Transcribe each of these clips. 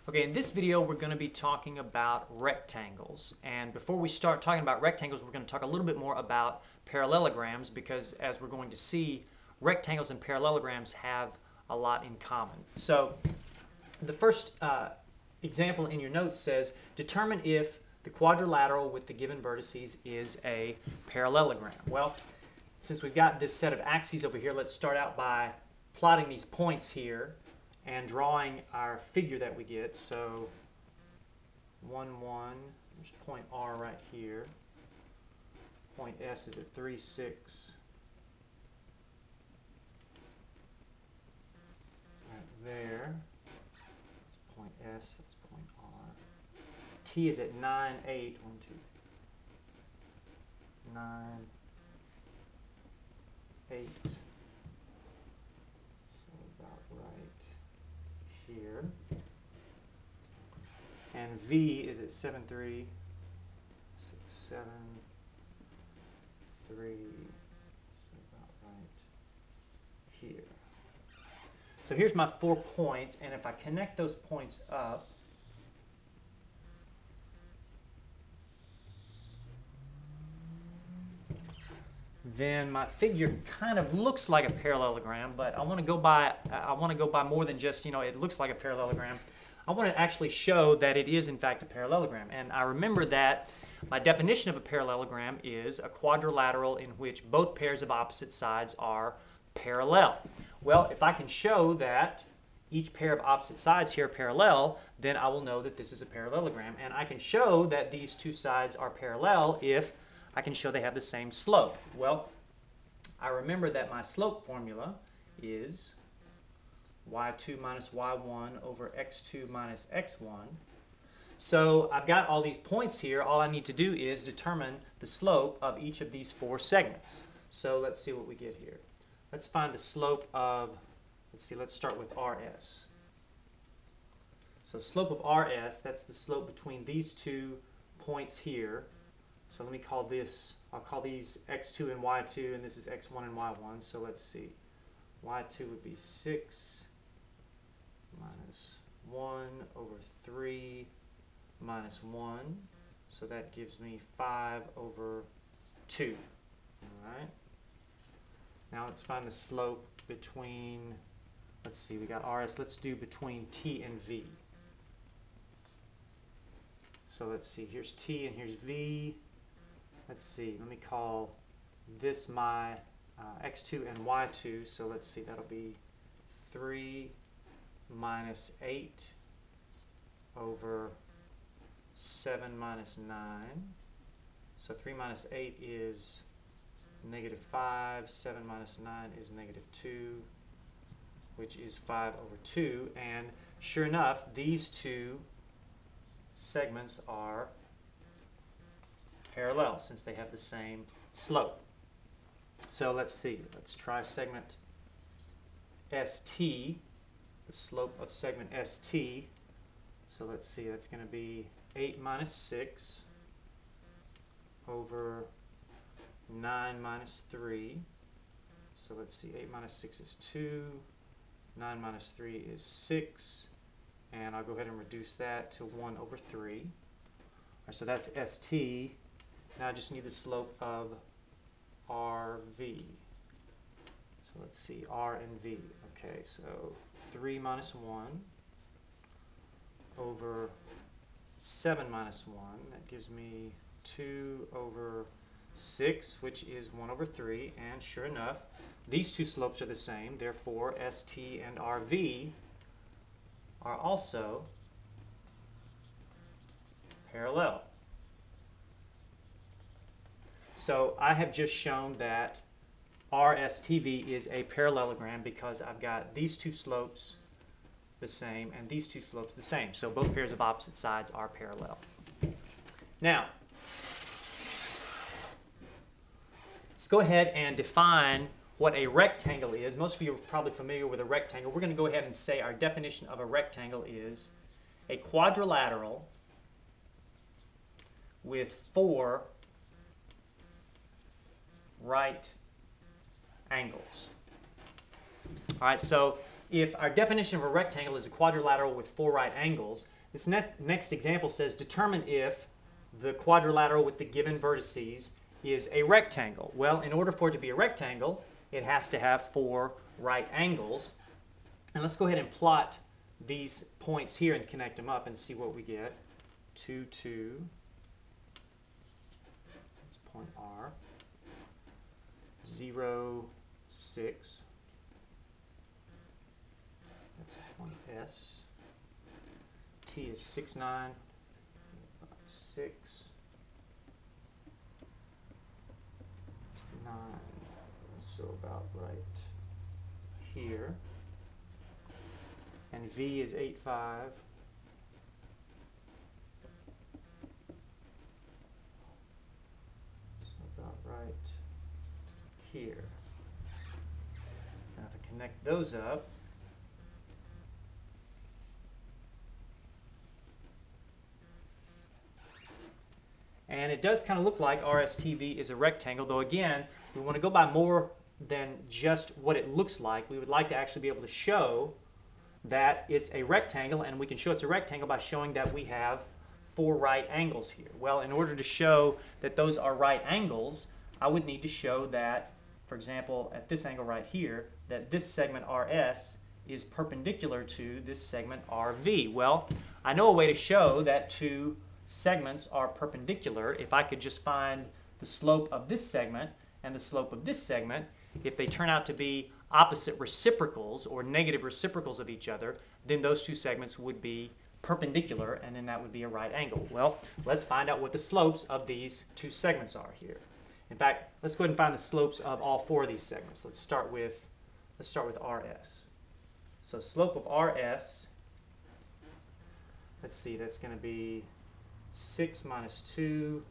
Okay, in this video we're going to be talking about rectangles, and before we start talking about rectangles we're going to talk a little bit more about parallelograms, because as we're going to see, rectangles and parallelograms have a lot in common. So the first example in your notes says, determine if the quadrilateral with the given vertices is a parallelogram. Well, since we've got this set of axes over here, let's start out by plotting these points here and drawing our figure that we get. So 1, 1, there's point R right here. Point S is at 3, 6. Right there. That's point S, that's point R. T is at 9, 8. 1, 2, 9, 8. Here, and V is at 7, 3, 6, 7, 3, so about right here. So here's my 4 points, and if I connect those points up, then my figure kind of looks like a parallelogram, but I want to go by more than just, it looks like a parallelogram. I want to actually show that it is in fact a parallelogram. And I remember that my definition of a parallelogram is a quadrilateral in which both pairs of opposite sides are parallel. Well, if I can show that each pair of opposite sides here are parallel, then I will know that this is a parallelogram. And I can show that these two sides are parallel if I can show they have the same slope. Well, I remember that my slope formula is y2 minus y1 over x2 minus x1. So I've got all these points here. All I need to do is determine the slope of each of these 4 segments. So let's see what we get here. Let's find the slope of, let's start with RS. So slope of RS, that's the slope between these 2 points here. So let me call this, I'll call these x2 and y2, and this is x1 and y1. So let's see, y2 would be 6 minus 1 over 3 minus 1. So that gives me 5 over 2. All right. Now let's find the slope between, let's see, we got RS, let's do between T and V. So let's see, here's T and here's V. Let's see, let me call this my x2 and y2, so let's see, that'll be 3 minus 8 over 7 minus 9. So 3 minus 8 is negative 5, 7 minus 9 is negative 2, which is 5 over 2, and sure enough, these 2 segments are parallel since they have the same slope. So let's see, let's try segment ST, the slope of segment ST. So let's see, that's going to be 8 minus 6 over 9 minus 3. So let's see, 8 minus 6 is 2, 9 minus 3 is 6, and I'll go ahead and reduce that to 1 over 3. All right, so that's ST. Now I just need the slope of RV. So let's see, R and V. Okay, so 3 minus 1 over 7 minus 1. That gives me 2 over 6, which is 1 over 3. And sure enough, these 2 slopes are the same. Therefore, ST and RV are also parallel. So I have just shown that RSTV is a parallelogram because I've got these 2 slopes the same and these 2 slopes the same. So both pairs of opposite sides are parallel. Now, let's go ahead and define what a rectangle is. Most of you are probably familiar with a rectangle. We're going to go ahead and say our definition of a rectangle is a quadrilateral with 4 right angles. All right, so if our definition of a rectangle is a quadrilateral with 4 right angles, this next example says determine if the quadrilateral with the given vertices is a rectangle. Well, in order for it to be a rectangle, it has to have 4 right angles. And let's go ahead and plot these points here and connect them up and see what we get. 2, 2. That's point R. 0, 6. That's point S. T is 6, 9, 5, 6, 9. So about right here. And V is 8, 5. So about right here. Now if I connect those up, and it does kind of look like RSTV is a rectangle, though again, we want to go by more than just what it looks like. We would like to actually be able to show that it's a rectangle, and we can show it's a rectangle by showing that we have 4 right angles here. Well, in order to show that those are right angles, I would need to show that, for example, at this angle right here, that this segment RS is perpendicular to this segment RV. Well, I know a way to show that 2 segments are perpendicular if I could just find the slope of this segment and the slope of this segment. If they turn out to be opposite reciprocals or negative reciprocals of each other, then those 2 segments would be perpendicular, and then that would be a right angle. Well, let's find out what the slopes of these 2 segments are here. In fact, let's go ahead and find the slopes of all 4 of these segments. Let's start with RS. So slope of RS, let's see, that's going to be 6 minus 2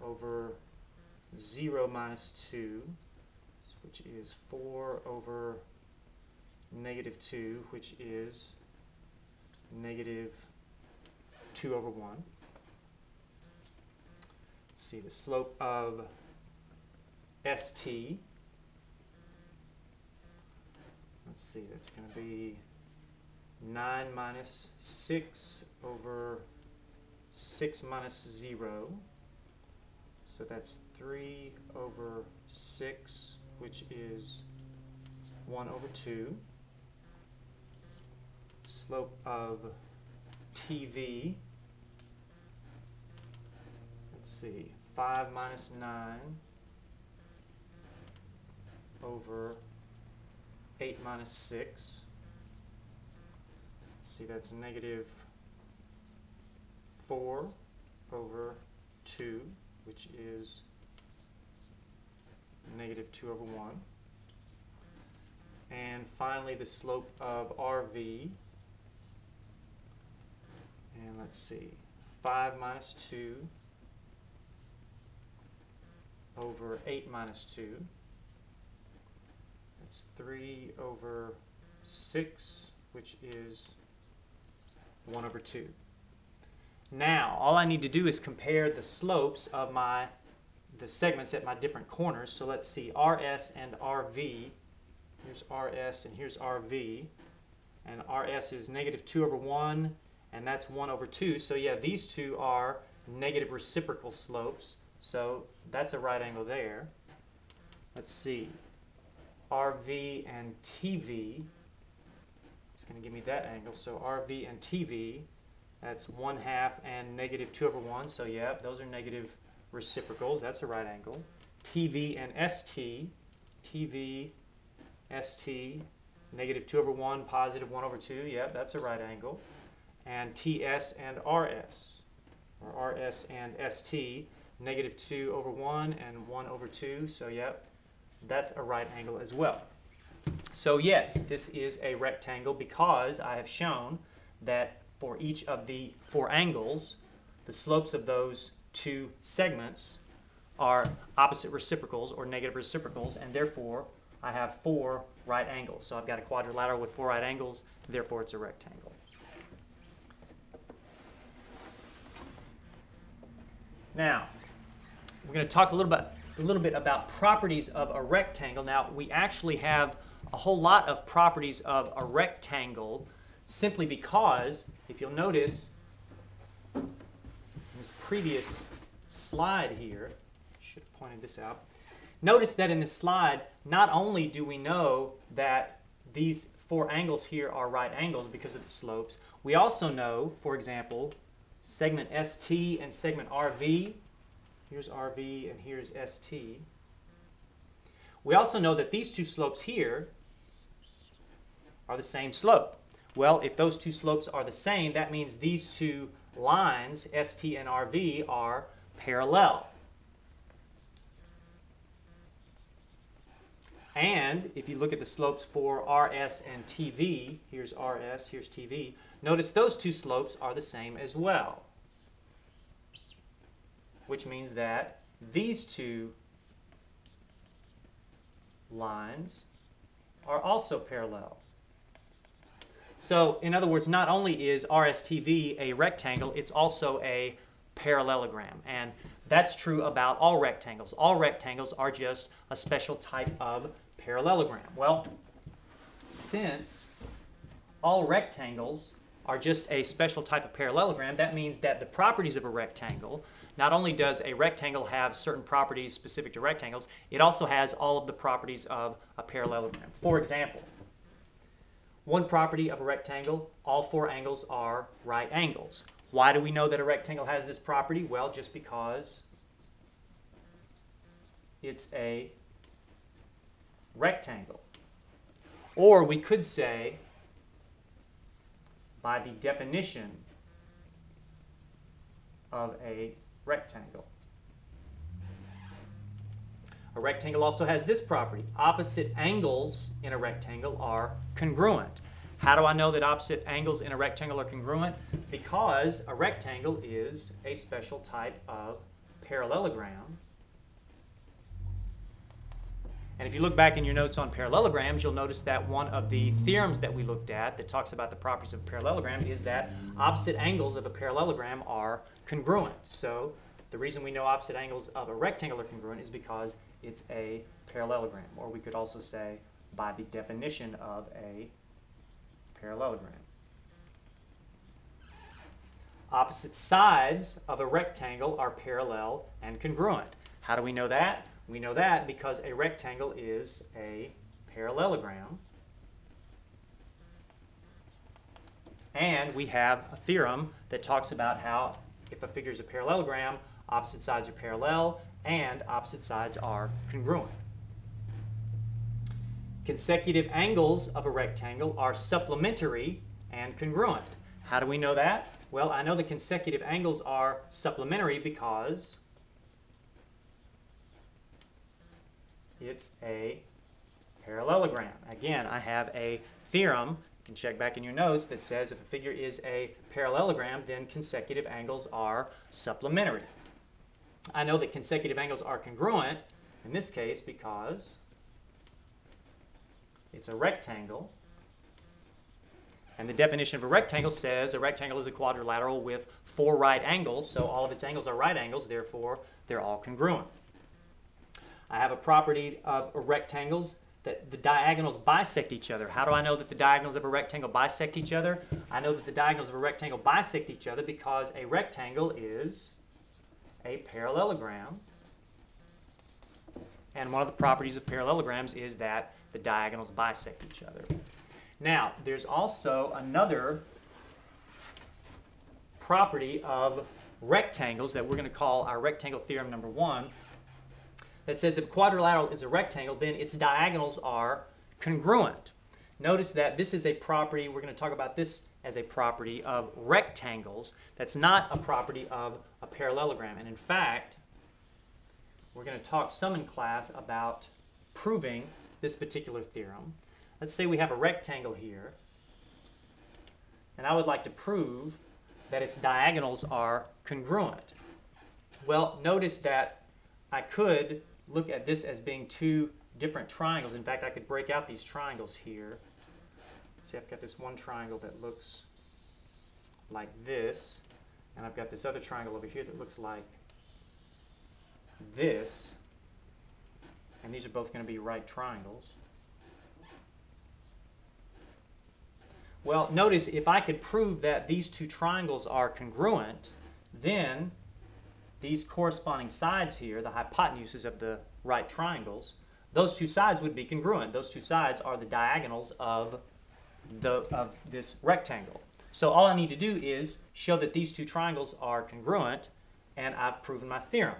over 0 minus 2, which is 4 over negative 2, which is negative 2 over 1. Let's see, the slope of ST, let's see, that's going to be 9 minus 6 over 6 minus 0. So that's 3 over 6, which is 1 over 2. Slope of TV, let's see, 5 minus 9 over 8 minus 6. Let's see, that's negative 4 over 2, which is negative 2 over 1. And finally, the slope of RV, and let's see, 5 minus 2 over 8 minus 2. That's 3 over 6, which is 1 over 2. Now, all I need to do is compare the slopes of the segments at my different corners. So let's see, RS and RV. Here's RS and here's RV. And RS is negative 2 over 1, and that's 1 over 2. So yeah, these 2 are negative reciprocal slopes. So that's a right angle there. Let's see, RV and TV. It's going to give me that angle. So RV and TV, that's 1/2 and negative 2 over 1. So yeah, those are negative reciprocals. That's a right angle. TV and ST. TV, ST, negative 2 over 1, positive 1 over 2. Yeah, that's a right angle. And TS and RS, or RS and ST, negative 2 over 1 and 1 over 2. So yeah, that's a right angle as well. So yes, this is a rectangle because I have shown that for each of the 4 angles, the slopes of those 2 segments are opposite reciprocals or negative reciprocals, and therefore I have 4 right angles. So I've got a quadrilateral with 4 right angles, therefore it's a rectangle. Now, we're going to talk a little bit about properties of a rectangle. Now, we actually have a whole lot of properties of a rectangle simply because, if you'll notice, in this previous slide here, I should have pointed this out. Notice that in this slide, not only do we know that these 4 angles here are right angles because of the slopes, we also know, for example, segment ST and segment RV, here's RV and here's ST. We also know that these 2 slopes here are the same slope. Well, if those 2 slopes are the same, that means these 2 lines, ST and RV, are parallel. And if you look at the slopes for RS and TV, here's RS, here's TV, notice those 2 slopes are the same as well. Which means that these 2 lines are also parallel. So, in other words, not only is RSTV a rectangle, it's also a parallelogram. And that's true about all rectangles. All rectangles are just a special type of parallelogram. Well, since all rectangles are just a special type of parallelogram, that means that the properties of a rectangle, not only does a rectangle have certain properties specific to rectangles, it also has all of the properties of a parallelogram. For example, one property of a rectangle, all 4 angles are right angles. Why do we know that a rectangle has this property? Well, just because it's a rectangle. Or we could say, by the definition of a rectangle. A rectangle also has this property. Opposite angles in a rectangle are congruent. How do I know that opposite angles in a rectangle are congruent? Because a rectangle is a special type of parallelogram. And if you look back in your notes on parallelograms, you'll notice that one of the theorems that we looked at that talks about the properties of a parallelogram is that opposite angles of a parallelogram are congruent. So the reason we know opposite angles of a rectangle are congruent is because it's a parallelogram. Or we could also say by the definition of a parallelogram. Opposite sides of a rectangle are parallel and congruent. How do we know that? We know that because a rectangle is a parallelogram. And we have a theorem that talks about how if a figure is a parallelogram, opposite sides are parallel and opposite sides are congruent. Consecutive angles of a rectangle are supplementary and congruent. How do we know that? Well, I know the consecutive angles are supplementary because it's a parallelogram. Again, I have a theorem, you can check back in your notes, that says if a figure is a parallelogram, then consecutive angles are supplementary. I know that consecutive angles are congruent in this case because it's a rectangle. And the definition of a rectangle says a rectangle is a quadrilateral with 4 right angles, so all of its angles are right angles, therefore they're all congruent. I have a property of rectangles that the diagonals bisect each other. How do I know that the diagonals of a rectangle bisect each other? I know that the diagonals of a rectangle bisect each other because a rectangle is a parallelogram. And one of the properties of parallelograms is that the diagonals bisect each other. Now, there's also another property of rectangles that we're going to call our rectangle theorem number 1. That says if a quadrilateral is a rectangle, then its diagonals are congruent. Notice that this is a property, we're going to talk about this as a property of rectangles. That's not a property of a parallelogram. And in fact, we're going to talk some in class about proving this particular theorem. Let's say we have a rectangle here, and I would like to prove that its diagonals are congruent. Well, notice that I could look at this as being 2 different triangles. In fact, I could break out these triangles here. See, I've got this one triangle that looks like this, and I've got this other triangle over here that looks like this, and these are both going to be right triangles. Well, notice if I could prove that these two triangles are congruent, then these corresponding sides here, the hypotenuses of the right triangles, those two sides would be congruent. Those two sides are the diagonals of this rectangle. So all I need to do is show that these two triangles are congruent, and I've proven my theorem.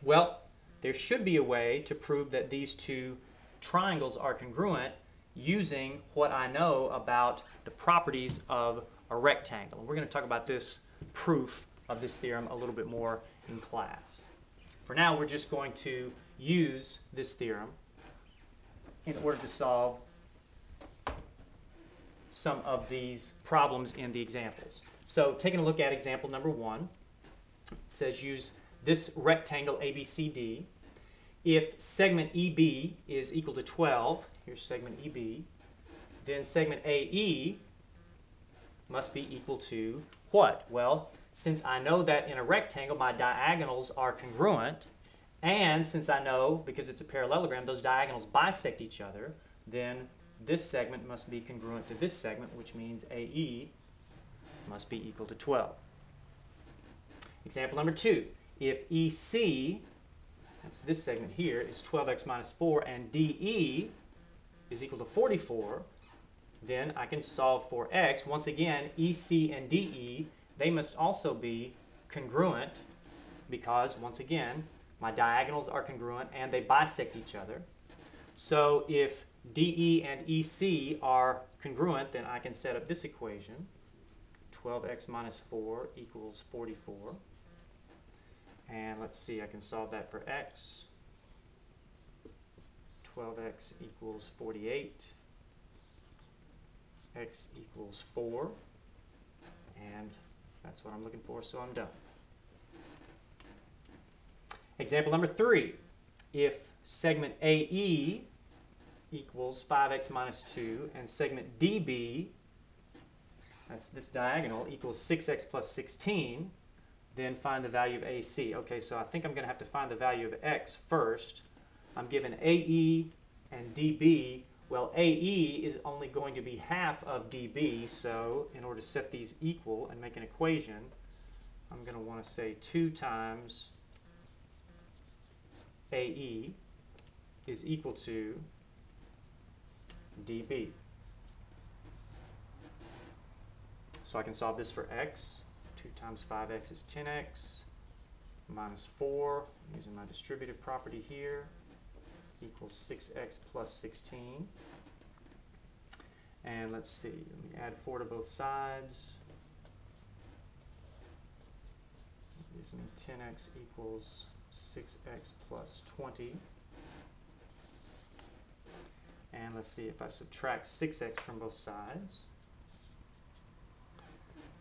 Well, there should be a way to prove that these two triangles are congruent using what I know about the properties of a rectangle. We're going to talk about this proof of this theorem a little bit more in class. For now, we're just going to use this theorem in order to solve some of these problems in the examples. So taking a look at example number 1, it says use this rectangle ABCD. If segment EB is equal to 12, here's segment EB, then segment AE must be equal to what? Well, since I know that in a rectangle my diagonals are congruent, and since I know, because it's a parallelogram, those diagonals bisect each other, then this segment must be congruent to this segment, which means AE must be equal to 12. Example number 2, if EC, that's this segment here, is 12x minus 4 and DE is equal to 44, then I can solve for x. Once again, EC and DE, they must also be congruent because, once again, my diagonals are congruent and they bisect each other. So if DE and EC are congruent, then I can set up this equation. 12x minus 4 equals 44. And let's see, I can solve that for x. 12x equals 48. X equals 4. And that's what I'm looking for, so I'm done. Example number 3. If segment AE equals 5x minus 2 and segment DB, that's this diagonal, equals 6x plus 16, then find the value of AC. Okay, so I think I'm going to have to find the value of x first. I'm given AE and DB. Well, AE is only going to be half of DB, so in order to set these equal and make an equation, I'm going to want to say 2 times AE is equal to DB. So I can solve this for x. 2 times 5x is 10x minus 4, using my distributive property here, equals 6x plus 16. And let's see, let me add 4 to both sides. Using 10x equals 6x plus 20. And let's see, if I subtract 6x from both sides,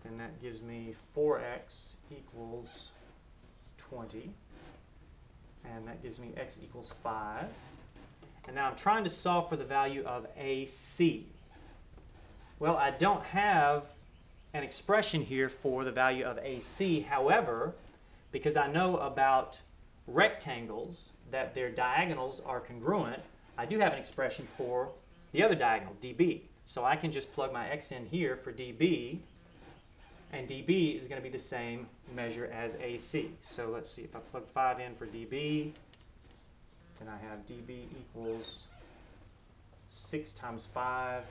then that gives me 4x equals 20. And that gives me x equals 5. And now I'm trying to solve for the value of AC. Well, I don't have an expression here for the value of AC. However, because I know about rectangles, that their diagonals are congruent, I do have an expression for the other diagonal, DB. So I can just plug my x in here for DB, and DB is going to be the same measure as AC. So let's see, if I plug 5 in for DB, then I have DB equals 6 times 5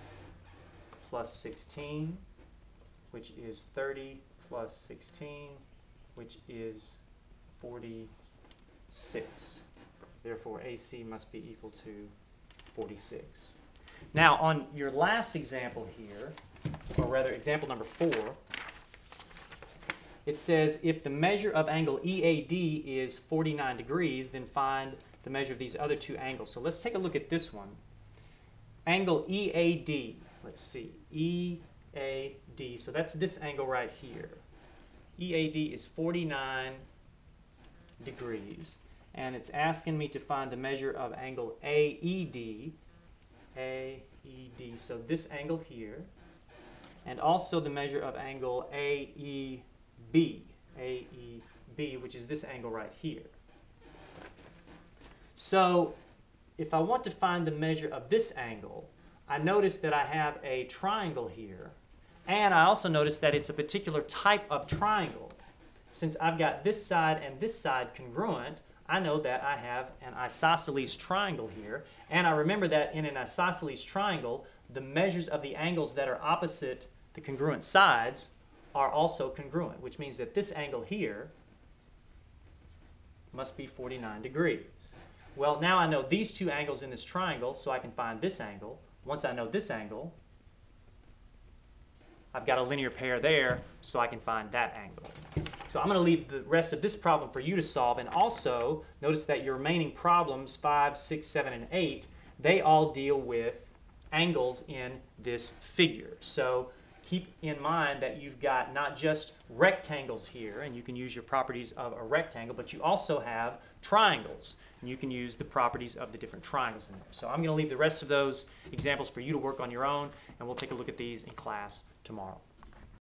plus 16, which is 30 plus 16, which is 46. Therefore, AC must be equal to 46. Now, on your last example here, or rather example number 4, it says if the measure of angle EAD is 49 degrees, then find the measure of these other two angles. So let's take a look at this one. Angle EAD, let's see, EAD, so that's this angle right here. EAD is 49 degrees, and it's asking me to find the measure of angle AED, AED, so this angle here, and also the measure of angle AEB, AEB, which is this angle right here. So if I want to find the measure of this angle, I notice that I have a triangle here, and I also notice that it's a particular type of triangle. Since I've got this side and this side congruent, I know that I have an isosceles triangle here, and I remember that in an isosceles triangle, the measures of the angles that are opposite the congruent sides are also congruent, which means that this angle here must be 49 degrees. Well, now I know these two angles in this triangle, so I can find this angle. Once I know this angle, I've got a linear pair there, so I can find that angle. So I'm going to leave the rest of this problem for you to solve, and also notice that your remaining problems, 5, 6, 7, and 8, they all deal with angles in this figure. So keep in mind that you've got not just rectangles here, and you can use your properties of a rectangle, but you also have triangles, and you can use the properties of the different triangles in there. So I'm going to leave the rest of those examples for you to work on your own, and we'll take a look at these in class tomorrow.